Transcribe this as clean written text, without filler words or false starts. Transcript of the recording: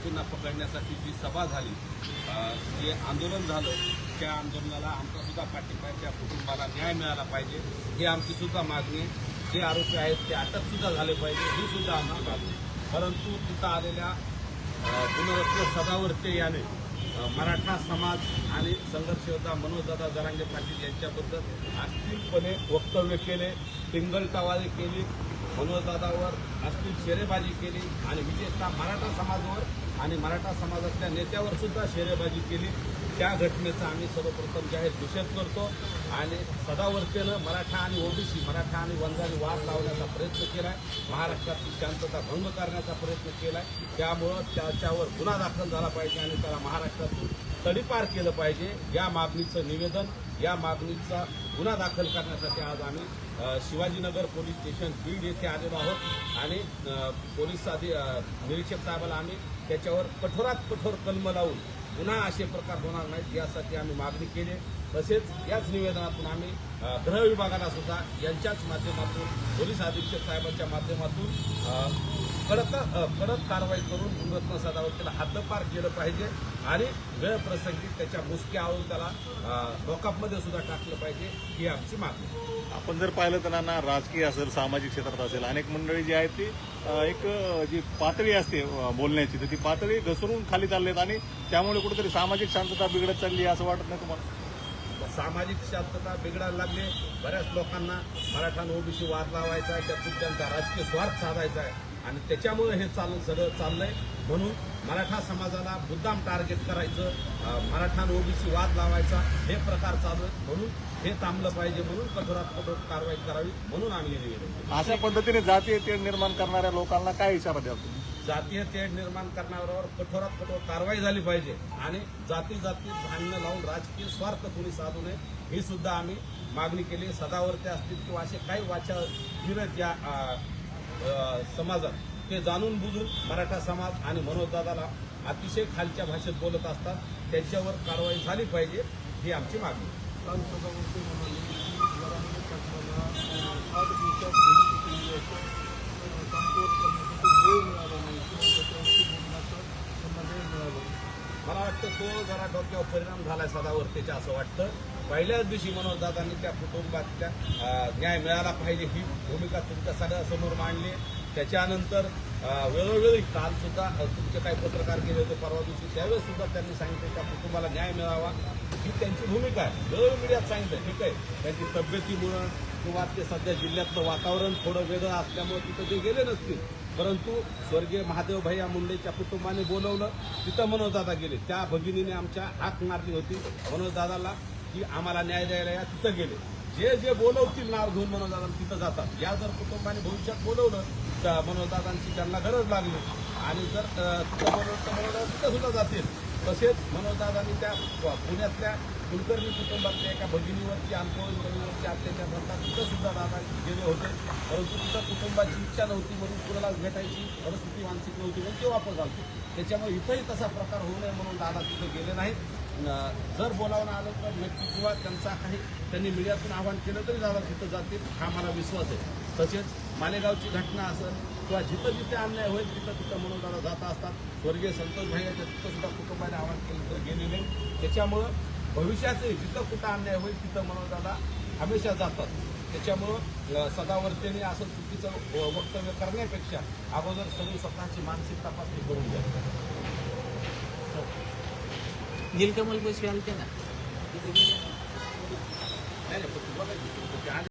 आरोपींना पकडण्यासाठी जी सभा झाली, जे आंदोलन झालं, त्या आंदोलनाला आमचा सुद्धा पाठिंबा आहे. त्या कुटुंबाला न्याय मिळाला पाहिजे, ही आमची सुद्धा मागणी आहे. जे आरोपी आहेत ते अटक सुद्धा झाले पाहिजे, ही सुद्धा आमची मागणी आहे. परंतु तिथं आलेल्या गुणरत्न सदावर्ते याने मराठा समाज आणि संघर्ष योद्धा मनोजदादा जरांगे पाटील यांच्याबद्दल अश्लीलपणे वक्तव्य केले, टिंगलटावाळी केली, मनोजदादावर अश्लील शेरेबाजी केली आणि विशेषतः मराठा समाजावर आणि मराठा समाजातल्या नेत्यावर सुद्धा शेरेबाजी केली. त्या घटनेचा आम्ही सर्वप्रथम जाहीर निषेध करतो आणि सदावर्तेनं मराठा आणि ओबीसी, मराठा आणि वंजारी वाद लावण्याचा प्रयत्न केला आहे, महाराष्ट्रातली शांतता भंग करण्याचा प्रयत्न केला आहे. त्यामुळं त्याच्यावर गुन्हा दाखल झाला पाहिजे आणि त्याला महाराष्ट्रातून तडीपार केलं पाहिजे. या मागणीचं निवेदन, या मागणीचा गुन्हा दाखल करण्यासाठी आज आम्ही शिवाजीनगर पोलीस स्टेशन बीड येथे आलेलो आहोत आणि पोलीस निरीक्षक साहेबाला आम्ही त्याच्यावर कठोरात कठोर कलम लावून पुन्हा असे प्रकार होणार नाहीत यासाठी आम्ही मागणी केली. तसेच याच निवेदनातून आम्ही गृह विभागाला सुद्धा यांच्याच माध्यमातून पोलीस अधीक्षक साहेबांच्या माध्यमातून कडक कारवाई करून गुणरत्न सदावर्तेला हद्दपार केलं पाहिजे आणि वेळप्रसंगी त्याच्या मुसक्या आवळून त्याला लॉकअपमध्ये सुद्धा टाकलं पाहिजे, ही आमची मागणी. आपण जर पाहिलं तर ना राजकीय असेल, सामाजिक क्षेत्रात असेल, अनेक मंडळी जी आहेत ती एक जी पातळी असते बोलण्याची, तर ती पातळी घसरून खाली चाललेत आणि त्यामुळे कुठेतरी सामाजिक शांतता बिघडत चालली असं वाटत नाही तुम्हाला? सामाजिक शांतता बिघडायला लागली. बऱ्याच लोकांना मराठा आणि ओबीसी वाद लावायचा आहे, त्यातून त्यांचा राजकीय स्वार्थ साधायचा आहे आणि त्याच्यामुळे हे सगळं चाललंय. म्हणून मराठा समाजाला मुद्दाम टार्गेट करायचं, मराठा आणि ओबीसी वाद लावायचा हे प्रकार चालू आहेत. म्हणून हे थांबलं पाहिजे, म्हणून कठोरात कठोर कारवाई करावी, म्हणून आम्ही हे निवेदन केलं. अशा पद्धतीने जातीय तेढ निर्माण करणाऱ्या लोकांना काय इशारा द्याल तुम्ही? जातीय तेढ निर्माण करणाऱ्यावर कठोरात कठोर कारवाई झाली पाहिजे आणि जाती भांडणं लावून राजकीय स्वार्थ कोणी साधू नये, ही सुद्धा आम्ही मागणी केली. सदावर्ते असतील किंवा असे काही वाचावीर या समाजात ते जाणून बुजून मराठा समाज आणि मनोजदादाला अतिशय खालच्या भाषेत बोलत असतात, त्यांच्यावर कारवाई झाली पाहिजे, ही आमची मागणी. काल सदावर्ते म्हणाले की जरांगे पाटलाला 8 दिवसात भूमिका केली असं संपोध करण्यासाठी वेळ मिळाला नाही किंवा त्याच्यावरती बोलण्याचा त्यांना वेळ मिळाला. मला वाटतं तो जरा डोक्यावर परिणाम झालाय सदावर्तेच्या असं वाटतं. पहिल्याच दिवशी मनोजदादांनी त्या कुटुंबातल्या न्याय मिळाला पाहिजे ही भूमिका तुमच्या सगळ्यासमोर मांडली. त्याच्यानंतर वेळोवेळी काल सुद्धा तुमचे काही पत्रकार गेले होते परवा दिवशी, त्यावेळेस सुद्धा त्यांनी सांगितलं त्या कुटुंबाला न्याय मिळावा ही त्यांची भूमिका आहे. वेळोवेळी मीडियात सांगितलं, ठीक आहे, त्यांची तब्येतीमुळं किंवा ते सध्या जिल्ह्यातलं वातावरण थोडं वेगळं असल्यामुळे तिथं ते गेले नसतील, परंतु स्वर्गीय महादेव भैया मुंडेच्या कुटुंबाने बोलवलं, तिथं मनोजदादा गेले. त्या भगिनीने आमच्या हाक मारली होती मनोजदादाला की आम्हाला न्याय द्यायला या, तिथं गेले. जे जे बोलवतील नाव घेऊन मनोजदादा तिथं जातात. या जर कुटुंबाने भविष्यात बोलवलं तर मनोजदादांची त्यांना गरज लागली आणि जर तिथं बोलवलं तर मनोजदादा तिथं सुद्धा जातील. तसेच मनोजदादांनी त्या पुण्यातल्या कुलकर्णी कुटुंबातल्या एका भगिनीवरती आंदोलनवरती अत्याचार करतात, तिथं सुद्धा दादा गेले होते, परंतु तिथं कुटुंबाची इच्छा नव्हती म्हणून कुणाला भेटायची परिस्थिती मानसिक नव्हती म्हणून ते वापस आले. त्याच्यामुळे इथंही तसा प्रकार होऊ नये म्हणून दादा तिथं गेले नाहीत. जर बोलावणं आलं तर नक्की किंवा त्यांचा काही त्यांनी मीडियातून आवाहन केलं तरी दादा तिथं जातील, हा मला विश्वास आहे. तसेच मालेगावची घटना असेल किंवा जिथं जिथे अन्याय होईल तिथं तिथं म्हणून दादा जात असतात. स्वर्गीय संतोष भाईच्या तिथं सुद्धा कुटुंबाने आवाहन केलं तर गेलेले. त्याच्यामुळं भविष्यातही जिथं कुठं अन्याय होईल तिथं म्हणून दादा हमेशा जातात. त्याच्यामुळं सदावर्तेने असं चुकीचं वक्तव्य करण्यापेक्षा अगोदर सगळी स्वतःची मानसिक तपासणी करून घ्या. नीलकमल पैसे आलते ना.